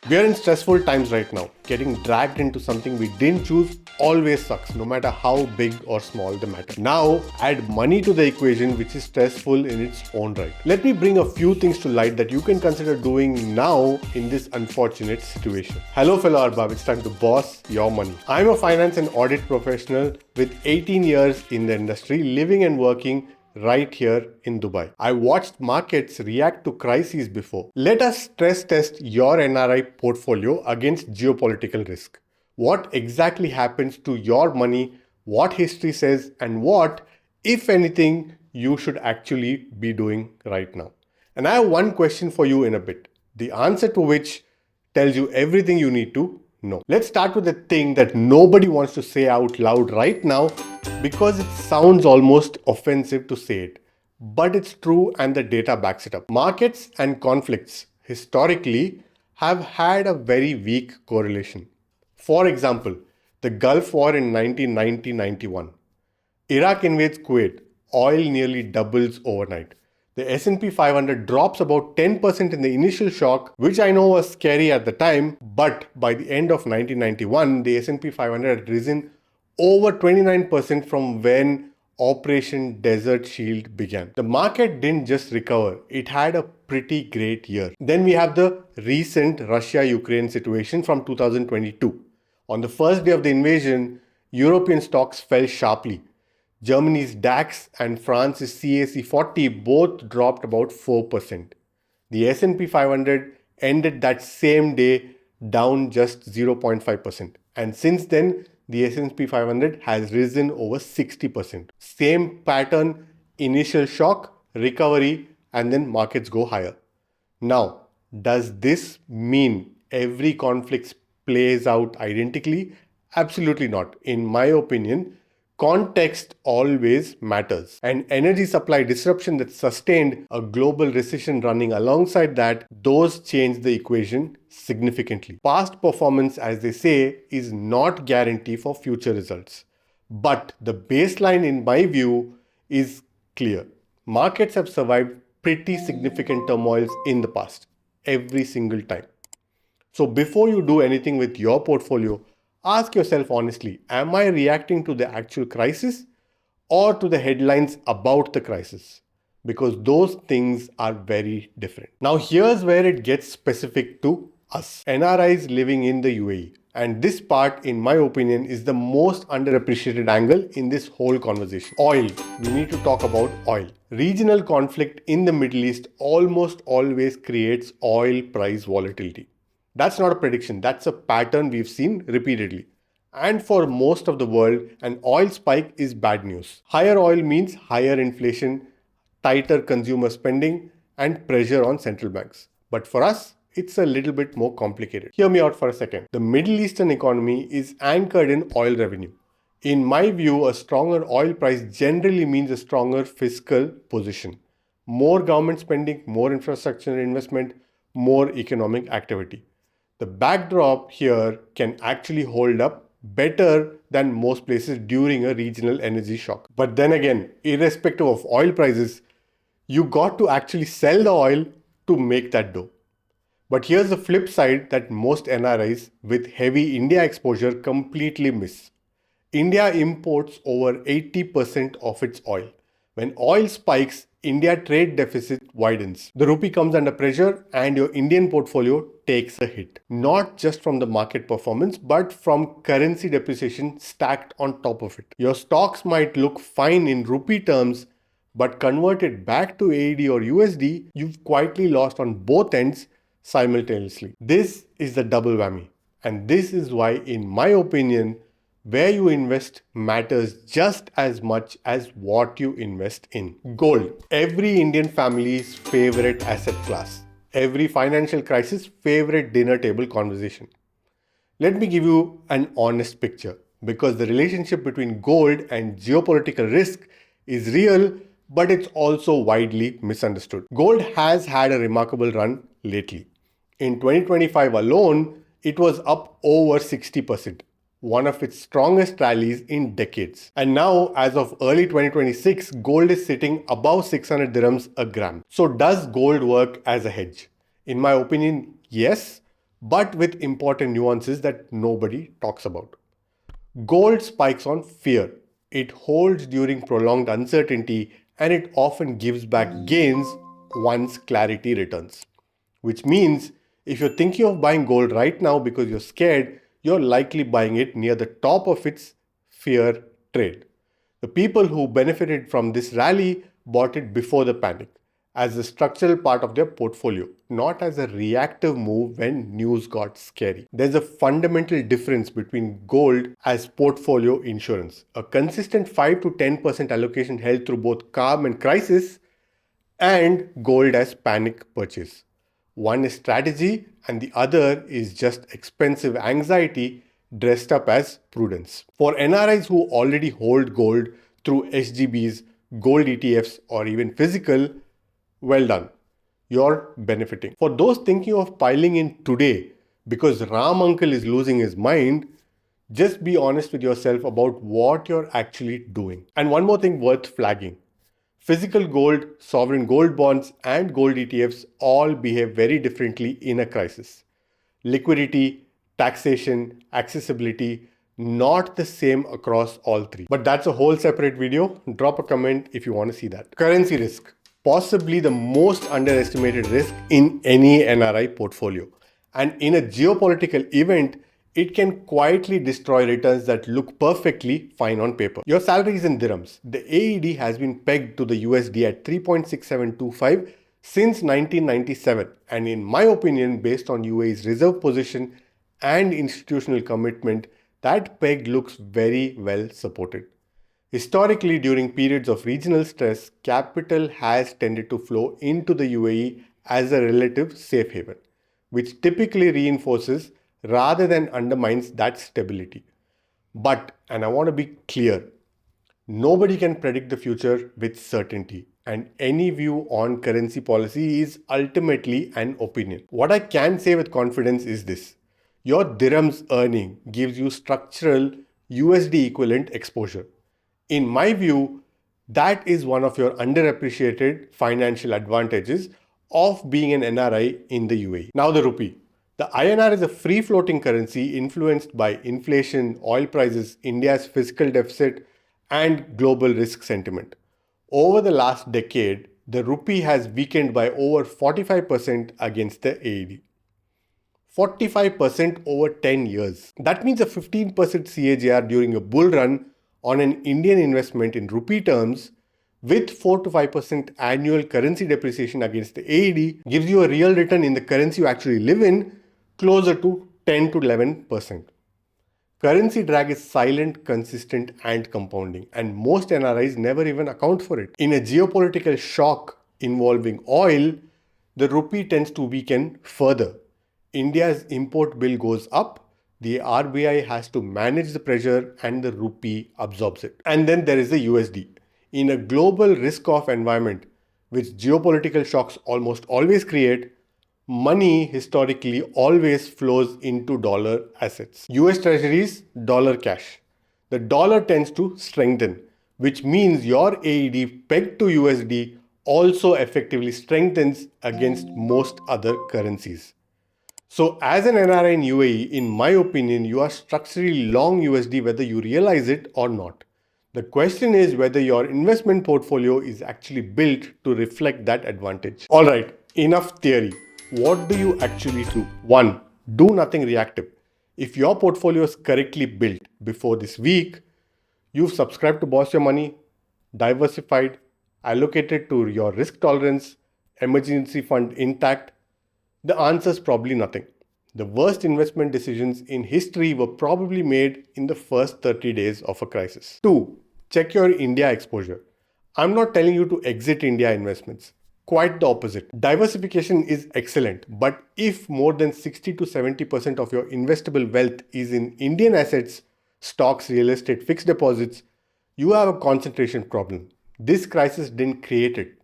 We are in stressful times right now. Getting dragged into something we didn't choose always sucks, no matter how big or small the matter. Now, add money to the equation, which is stressful in its own right. Let me bring a few things to light that you can consider doing now in this unfortunate situation. Hello, fellow arbab, it's time to boss your money. I'm a finance and audit professional with 18 years in the industry, living and working right here in Dubai. I watched markets react to crises before. Let us stress test your NRI portfolio against geopolitical risk. What exactly happens to your money, what history says, and what, if anything, you should actually be doing right now. And I have one question for you in a bit, the answer to which tells you everything you need to know. Let's start with the thing that nobody wants to say out loud right now because it sounds almost offensive to say it. But it's true and the data backs it up. Markets and conflicts historically have had a very weak correlation. For example, the Gulf War in 1990-91. Iraq invades Kuwait. Oil nearly doubles overnight. The S&P 500 drops about 10% in the initial shock, which I know was scary at the time, but by the end of 1991, the S&P 500 had risen over 29% from when Operation Desert Shield began. The market didn't just recover, it had a pretty great year. Then we have the recent Russia-Ukraine situation from 2022. On the first day of the invasion, European stocks fell sharply. Germany's DAX and France's CAC 40 both dropped about 4%. The S&P 500 ended that same day down just 0.5%. And since then, the S&P 500 has risen over 60%. Same pattern, initial shock, recovery, and then markets go higher. Now, does this mean every conflict plays out identically? Absolutely not. In my opinion, context always matters. An energy supply disruption that sustained a global recession running alongside that, those change the equation significantly. Past performance, as they say, is not guarantee for future results. But the baseline, in my view, is clear. Markets have survived pretty significant turmoils in the past, every single time. So before you do anything with your portfolio, ask yourself honestly, am I reacting to the actual crisis or to the headlines about the crisis? Because those things are very different. Now here's where it gets specific to us, NRIs living in the UAE. And this part, in my opinion, is the most underappreciated angle in this whole conversation. Oil. We need to talk about oil. Regional conflict in the Middle East almost always creates oil price volatility. That's not a prediction, that's a pattern we've seen repeatedly. And for most of the world, an oil spike is bad news. Higher oil means higher inflation, tighter consumer spending, and pressure on central banks. But for us, it's a little bit more complicated. Hear me out for a second. The Middle Eastern economy is anchored in oil revenue. In my view, a stronger oil price generally means a stronger fiscal position. More government spending, more infrastructure investment, more economic activity. The backdrop here can actually hold up better than most places during a regional energy shock. But then again, irrespective of oil prices, you got to actually sell the oil to make that dough. But here's the flip side that most NRIs with heavy India exposure completely miss. India imports over 80% of its oil. When oil spikes, India trade deficit widens. The rupee comes under pressure and your Indian portfolio takes a hit. Not just from the market performance, but from currency depreciation stacked on top of it. Your stocks might look fine in rupee terms, but converted back to AED or USD, you've quietly lost on both ends simultaneously. This is the double whammy. And this is why, in my opinion, where you invest matters just as much as what you invest in. Gold, every Indian family's favorite asset class. Every financial crisis favorite dinner table conversation. Let me give you an honest picture, because the relationship between gold and geopolitical risk is real, but it's also widely misunderstood. Gold has had a remarkable run lately. In 2025 alone, it was up over 60%. One of its strongest rallies in decades. And now, as of early 2026, gold is sitting above 600 dirhams a gram. So does gold work as a hedge? In my opinion, yes, but with important nuances that nobody talks about. Gold spikes on fear. It holds during prolonged uncertainty and it often gives back gains once clarity returns. Which means if you're thinking of buying gold right now because you're scared, you're likely buying it near the top of its fear trade. The people who benefited from this rally bought it before the panic, as a structural part of their portfolio, not as a reactive move when news got scary. There's a fundamental difference between gold as portfolio insurance, a consistent 5 to 10% allocation held through both calm and crisis, and gold as panic purchase. One is strategy and the other is just expensive anxiety dressed up as prudence. For NRIs who already hold gold through SGBs, gold ETFs, or even physical, well done. You're benefiting. For those thinking of piling in today because Ram uncle is losing his mind, just be honest with yourself about what you're actually doing. And one more thing worth flagging. Physical gold, sovereign gold bonds, and gold ETFs all behave very differently in a crisis. Liquidity, taxation, accessibility, not the same across all three. But that's a whole separate video. Drop a comment if you want to see that. Currency risk, possibly the most underestimated risk in any NRI portfolio. And in a geopolitical event, it can quietly destroy returns that look perfectly fine on paper. Your salary is in dirhams. The AED has been pegged to the USD at 3.6725 since 1997. And in my opinion, based on UAE's reserve position and institutional commitment, that peg looks very well supported. Historically, during periods of regional stress, capital has tended to flow into the UAE as a relative safe haven, which typically reinforces rather than undermines that stability. But, and I want to be clear, nobody can predict the future with certainty, and any view on currency policy is ultimately an opinion. What I can say with confidence is this: your dirhams earning gives you structural USD equivalent exposure. In my view, that is one of your underappreciated financial advantages of being an NRI in the UAE. Now the rupee. The INR is a free-floating currency influenced by inflation, oil prices, India's fiscal deficit, and global risk sentiment. Over the last decade, the rupee has weakened by over 45% against the AED. 45% over 10 years. That means a 15% CAGR during a bull run on an Indian investment in rupee terms with 4 to 5% annual currency depreciation against the AED gives you a real return in the currency you actually live in closer to 10 to 11%. Currency drag is silent, consistent, and compounding, and most NRIs never even account for it. In a geopolitical shock involving oil, the rupee tends to weaken further. India's import bill goes up, the RBI has to manage the pressure, and the rupee absorbs it. And then there is the USD. In a global risk-off environment, which geopolitical shocks almost always create, money historically always flows into dollar assets. US treasuries, dollar cash. The dollar tends to strengthen, which means your AED pegged to USD also effectively strengthens against most other currencies. So as an NRI in UAE, in my opinion, you are structurally long USD whether you realize it or not. The question is whether your investment portfolio is actually built to reflect that advantage. All right, enough theory. What do you actually do? 1. Do nothing reactive. If your portfolio is correctly built before this week, you've subscribed to Boss Your Money, diversified, allocated to your risk tolerance, emergency fund intact, the answer is probably nothing. The worst investment decisions in history were probably made in the first 30 days of a crisis. 2. Check your India exposure. I'm not telling you to exit India investments. Quite the opposite. Diversification is excellent, but if more than 60 to 70% of your investable wealth is in Indian assets, stocks, real estate, fixed deposits, you have a concentration problem. This crisis didn't create it.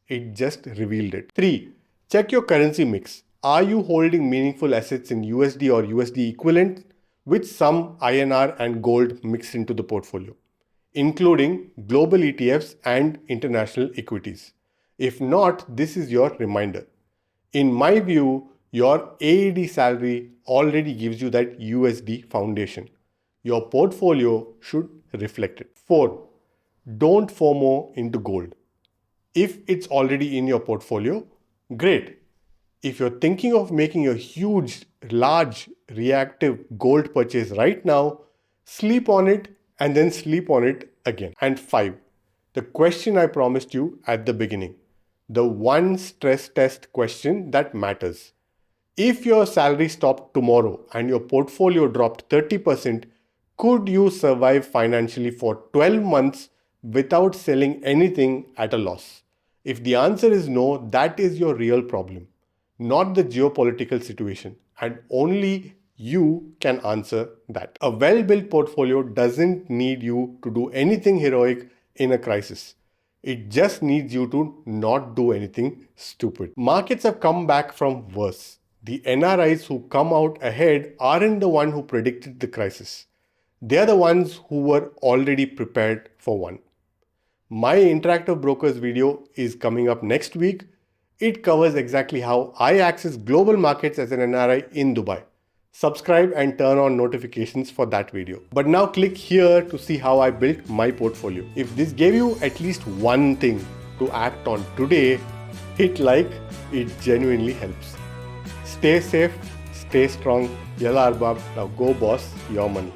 It just revealed it. 3. Check your currency mix. Are you holding meaningful assets in USD or USD equivalent with some INR and gold mixed into the portfolio, including global ETFs and international equities? If not, this is your reminder. In my view, Your AED salary already gives you that USD foundation. Your portfolio should reflect it. 4. Don't FOMO into gold. If it's already in your portfolio, great. If you're thinking of making a huge, large, reactive gold purchase right now, sleep on it and then sleep on it again. And 5. The question I promised you at the beginning. The one stress test question that matters. If your salary stopped tomorrow and your portfolio dropped 30%, could you survive financially for 12 months without selling anything at a loss? If the answer is no, that is your real problem, not the geopolitical situation, and only you can answer that. A well-built portfolio doesn't need you to do anything heroic in a crisis. It just needs you to not do anything stupid. Markets have come back from worse. The NRIs who come out ahead aren't the one who predicted the crisis. They're the ones who were already prepared for one. My Interactive Brokers video is coming up next week. It covers exactly how I access global markets as an NRI in Dubai. Subscribe and turn on notifications for that video. But now click here to see how I built my portfolio. If this gave you at least one thing to act on today, hit like, it genuinely helps. Stay safe, stay strong. Yalla arbab, now go boss your money.